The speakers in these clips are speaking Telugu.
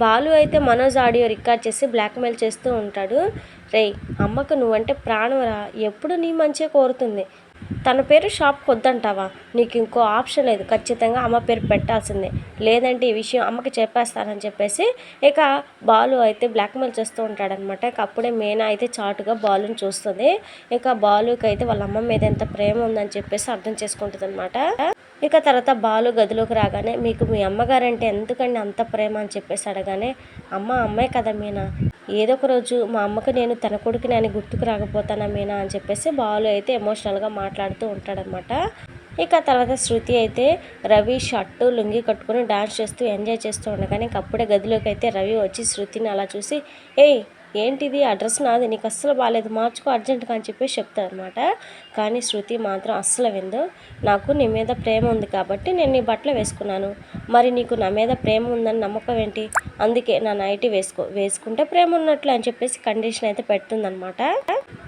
బాలు అయితే మనోజ్ ఆడియో రికార్డ్ చేసి బ్లాక్మెయిల్ చేస్తూ ఉంటాడు. రేయ్, అమ్మకు నువ్వంటే ప్రాణంరా, ఎప్పుడు నీ మంచిగా కోరుతుంది. తన పేరు షాప్కి వద్దంటావా? నీకు ఇంకో ఆప్షన్ లేదు, ఖచ్చితంగా అమ్మ పేరు పెట్టాల్సిందే, లేదంటే ఈ విషయం అమ్మకి చెప్పేస్తానని చెప్పేసి ఇక బాలు అయితే బ్లాక్మెయిల్ చేస్తూ ఉంటాడనమాట. ఇక అప్పుడే మీనా అయితే చాటుగా బాలుని చూస్తుంది. ఇక బాలుకి అయితే వాళ్ళ అమ్మ మీద ఎంత ప్రేమ ఉందని చెప్పేసి అర్థం చేసుకుంటుంది అనమాట. ఇక తర్వాత బాలు గదిలోకి రాగానే, మీకు మీ అమ్మగారంటే ఎందుకండి అంత ప్రేమ అని చెప్పేసి అడగానే, అమ్మాయి కదా మీనా, ఏదో ఒక రోజు మా అమ్మకి నేను తన కొడుకుని అని గుర్తుకు రాకపోతానా మీనా అని చెప్పేసి బాలు అయితే ఎమోషనల్గా మాట్లాడుతూ ఉంటాడనమాట. ఇక తర్వాత శృతి అయితే రవి షర్టు లుంగి కట్టుకొని డాన్స్ చేస్తూ ఎంజాయ్ చేస్తూ ఉండగానే అప్పుడే గదిలోకి అయితే రవి వచ్చి శృతిని అలా చూసి, ఏయ్ ఏంటిది, ఆ డ్రెస్ నాది, నీకు అస్సలు బాగాలేదు, మార్చుకో అర్జెంటుగా అని చెప్పేసి చెప్తారనమాట. కానీ శృతి మాత్రం అస్సలు విందు. నాకు నీ మీద ప్రేమ ఉంది కాబట్టి నేను నీ బట్టలు వేసుకున్నాను, మరి నీకు నా మీద ప్రేమ ఉందని నమ్మకం ఏంటి, అందుకే నా నైటీ వేసుకుంటే ప్రేమ ఉన్నట్లు అని చెప్పేసి కండిషన్ అయితే పెడుతుందనమాట.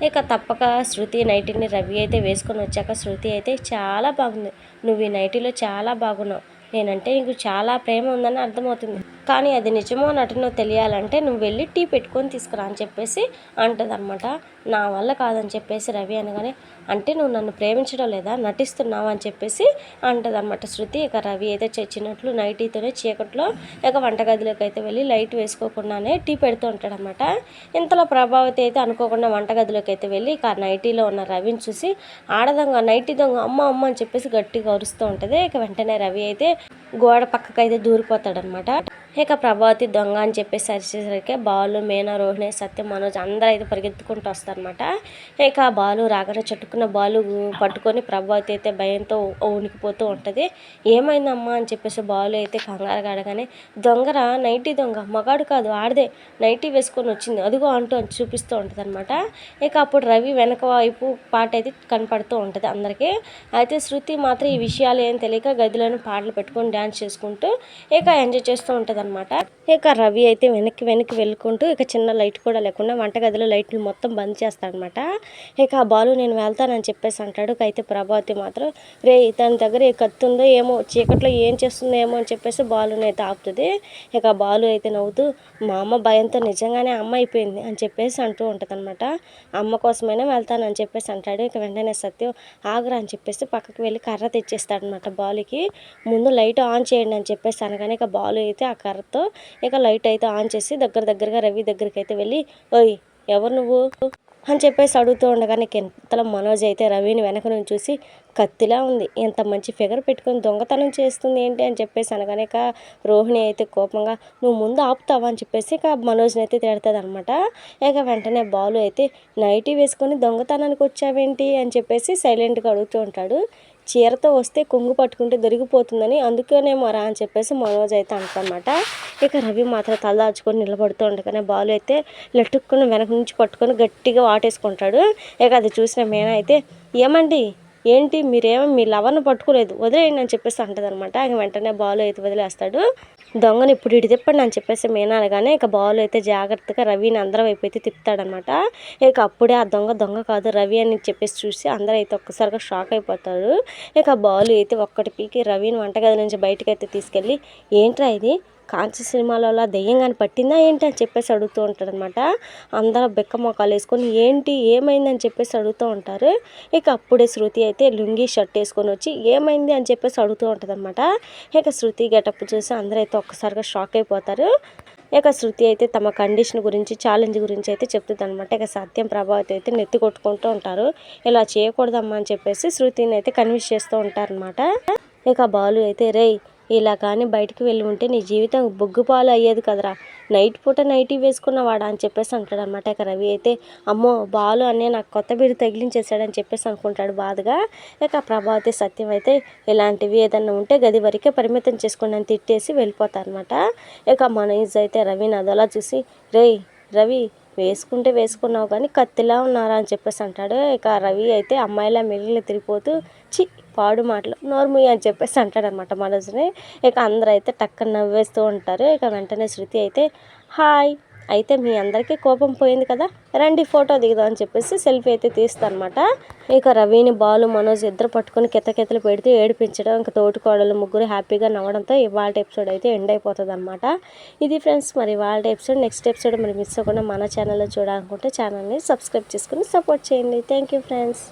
ఇక తప్పక శృతి నైటీని రవి అయితే వేసుకొని వచ్చాక శృతి అయితే చాలా బాగుంది, నువ్వు ఈ నైటీలో చాలా బాగున్నావు, నేనంటే నీకు చాలా ప్రేమ ఉందని అర్థమవుతుంది, కానీ అది నిజమో నటనో తెలియాలంటే నువ్వు వెళ్ళి టీ పెట్టుకొని తీసుకురా అని చెప్పేసి అంటదనమాట. నా వల్ల కాదని చెప్పేసి రవి అనగానే, అంటే నువ్వు నన్ను ప్రేమించడం లేదా, నటిస్తున్నావు అని చెప్పేసి అంటదనమాట శృతి. ఇక రవి అయితే చచ్చినట్లు నైటీతోనే చీకట్లో ఇక వంటగదిలోకి అయితే వెళ్ళి లైట్ వేసుకోకుండానే టీ పెడుతూ ఉంటాడనమాట. ఇంతలో ప్రభావతి అయితే అనుకోకుండా వంటగదిలోకి అయితే వెళ్ళి ఇక నైటీలో ఉన్న రవిని చూసి, ఆడదొంగ, నైటీ దొంగ, అమ్మ అని చెప్పేసి గట్టిగా అరుస్తూ ఉంటుంది. ఇక వెంటనే రవి అయితే గోడ పక్కకైతే దూరిపోతాడనమాట. ఇక ప్రభావతి దొంగ అని చెప్పేసి అరిచేసరికి బాలు, మీనా, రోహిణి, సత్యం, మనోజ్ అందరూ అయితే పరిగెత్తుకుంటూ వస్తారనమాట. ఇక బాలు రాగానే చుట్టుకున్న బాలు పట్టుకొని ప్రభావతి అయితే భయంతో ఉనికిపోతూ ఉంటుంది. ఏమైందమ్మా అని చెప్పేసి బాలు అయితే కంగారుగా అడగానే, దొంగరా, నైటీ దొంగ, మగాడు కాదు ఆడదే, నైటీ వేసుకొని వచ్చింది అదిగో అంటూ చూపిస్తూ ఉంటుంది అనమాట. ఇక అప్పుడు రవి వెనక వైపు పాట అయితే కనపడుతూ ఉంటుంది అందరికీ. అయితే శృతి మాత్రం ఈ విషయాలు ఏం తెలియక గదిలోని పాటలు పెట్టుకొని డ్యాన్స్ చేసుకుంటూ ఇక ఎంజాయ్ చేస్తూ ఉంటుంది అనమాట. ఇక రవి అయితే వెనక్కి వెళ్ళుకుంటూ ఇక చిన్న లైట్ కూడా లేకుండా వంటగదిలో లైట్లు మొత్తం బంద్ చేస్తాడనమాట. ఇక ఆ బాలు నేను వెళ్తానని చెప్పేసి అంటాడు. అయితే ప్రభావతి మాత్రం, రే తన దగ్గర ఏ కత్తి ఉందో ఏమో, చీకట్లో ఏం చేస్తుందో ఏమో అని చెప్పేసి బాలుని అయితే ఆపుతుంది. ఇక బాలు అయితే నవ్వుతూ, మా అమ్మ భయంతో నిజంగానే అమ్మ అయిపోయింది అని చెప్పేసి అంటూ ఉంటుంది అనమాట. అమ్మ కోసమైనా వెళ్తానని చెప్పేసి అంటాడు. ఇక వెంటనే సత్యం ఆగురా అని చెప్పేసి పక్కకి వెళ్ళి కర్ర తెచ్చేస్తాడనమాట బాలుకి. ముందు లైట్ ఆన్ చేయండి అని చెప్పేసి అనగానే ఇక బాలు అయితే ఆ కర్రతో ఇక లైట్ అయితే ఆన్ చేసి దగ్గరగా రవి దగ్గరికి అయితే వెళ్ళి, ఓయ్ ఎవరు నువ్వు అని చెప్పేసి అడుగుతూ ఉండగానే ఇంతలో మనోజ్ అయితే రవిని వెనక నుంచి చూసి, కత్తిలా ఉంది, ఎంత మంచి ఫిగర్ పెట్టుకొని దొంగతనం చేస్తుంది ఏంటి అని చెప్పేసి అనగానే ఇక రోహిణి అయితే కోపంగా, నువ్వు ముందు ఆపుతావా అని చెప్పేసి ఇక మనోజ్ని అయితే తిడుతుంది అనమాట. ఇక వెంటనే బాలు అయితే, నైటీ వేసుకొని దొంగతనానికి వచ్చావేంటి అని చెప్పేసి సైలెంట్గా అడుగుతూ ఉంటాడు. చీరతో వస్తే కొంగు పట్టుకుంటే దొరికిపోతుందని అందుకేనేమో రా అని చెప్పేసి మనోజ్ అయితే అంటనమాట. ఇక రవి మాత్రం తలదాచుకొని నిలబడుతూ ఉండగానే బాలు అయితే లటుక్కుని వెనక నుంచి పట్టుకొని గట్టిగా వాటేసుకుంటాడు. ఇక అది చూసిన మీనా అయితే, ఏమండి ఏంటి మీరేమో మీ లవర్ను పట్టుకోలేదు, వదిలేయండి అని చెప్పేసి అంటది అనమాట. ఇక వెంటనే బాలు అయితే వదిలేస్తాడు. దొంగని ఇప్పుడు ఇటు తిప్పండి అని చెప్పేసి మీనా అనగానే ఇక బాలు అయితే జాగ్రత్తగా రవిని అందరం వైపు అయితే తిప్పుతాడనమాట. ఇక అప్పుడే ఆ దొంగ కాదు రవి అని చెప్పేసి చూసి అందరూ అయితే ఒక్కసారిగా షాక్ అయిపోతారు. ఇక బాలు అయితే ఒక్కటి పీకి రవిని వంటగది నుంచి బయటకు అయితే తీసుకెళ్ళి, ఏంట్రా ఇది, కాంచి సినిమాలో దెయ్యంగాని పట్టిందా ఏంటి అని చెప్పేసి అడుగుతూ ఉంటాడనమాట. అందరూ బెక్క మొక్కలు వేసుకొని ఏంటి ఏమైందని చెప్పేసి అడుగుతూ ఉంటారు. ఇక అప్పుడే శృతి అయితే లుంగీ షర్ట్ వేసుకొని వచ్చి ఏమైంది అని చెప్పేసి అడుగుతూ ఉంటుంది అనమాట. ఇక శృతి గెటప్ చూసి అందరూ అయితే ఒక్కసారిగా షాక్ అయిపోతారు. ఇక శృతి అయితే తమ కండిషన్ గురించి ఛాలెంజ్ గురించి అయితే చెప్తుంది అనమాట. ఇక సత్యం ప్రభావితం అయితే నెత్తి కొట్టుకుంటూ ఉంటారు. ఇలా చేయకూడదమ్మా అని చెప్పేసి శృతిని అయితే కన్విన్స్ చేస్తూ ఉంటారనమాట. ఇక బాలు అయితే, రేయ్ ఇలా కానీ బయటికి వెళ్ళి ఉంటే నీ జీవితం బొగ్గుపాలు అయ్యేది కదరా, నైట్ పూట నైటీ వేసుకున్నవాడా అని చెప్పేసి అంటాడు అనమాట. ఇక రవి అయితే, అమ్మో బాలు అనే నాకు కొత్త బీడు తగిలించేశాడని చెప్పేసి అనుకుంటాడు బాధగా. ఇక ప్రభావతి సత్యం అయితే, ఇలాంటివి ఏదన్నా ఉంటే గది వరకే పరిమితం చేసుకోండి అని తిట్టేసి వెళ్ళిపోతారనమాట. ఇక మనీజ్ అయితే రవిని అదోలా చూసి, రేయ్ రవి వేసుకుంటే వేసుకున్నావు కానీ కత్తిలా ఉన్నారా అని చెప్పేసి అంటాడు. ఇక రవి అయితే అమ్మాయిలా మెల్లిగా తిరిగిపోతూ, చి పాడు మాటలు నోర్ముయ్య అని చెప్పేసి అంటాడనమాట మనోజ్ని. ఇక అందరూ అయితే టక్కన నవ్వేస్తూ ఉంటారు. ఇక వెంటనే శృతి అయితే, హాయ్ అయితే మీ అందరికీ కోపం పోయింది కదా, రండి ఫోటో దిగుదాం అని చెప్పేసి సెల్ఫీ అయితే తీస్తానమాట. ఇక రవిని బాలు మనోజ్ ఇద్దరు పట్టుకుని కితకితలు పెడితే ఏడిపించడం, ఇంకా తోటికోడలు ముగ్గురు హ్యాపీగా నవ్వడంతో ఇవాళ ఎపిసోడ్ అయితే ఎండ్ అయిపోతుంది అనమాట. ఇది ఫ్రెండ్స్ మరి ఇవాళ ఎపిసోడ్. నెక్స్ట్ ఎపిసోడ్ మరి మిస్ అవ్వకుండా మన ఛానల్లో చూడాలనుకుంటే ఛానల్ని సబ్స్క్రైబ్ చేసుకుని సపోర్ట్ చేయండి. Thank you friends.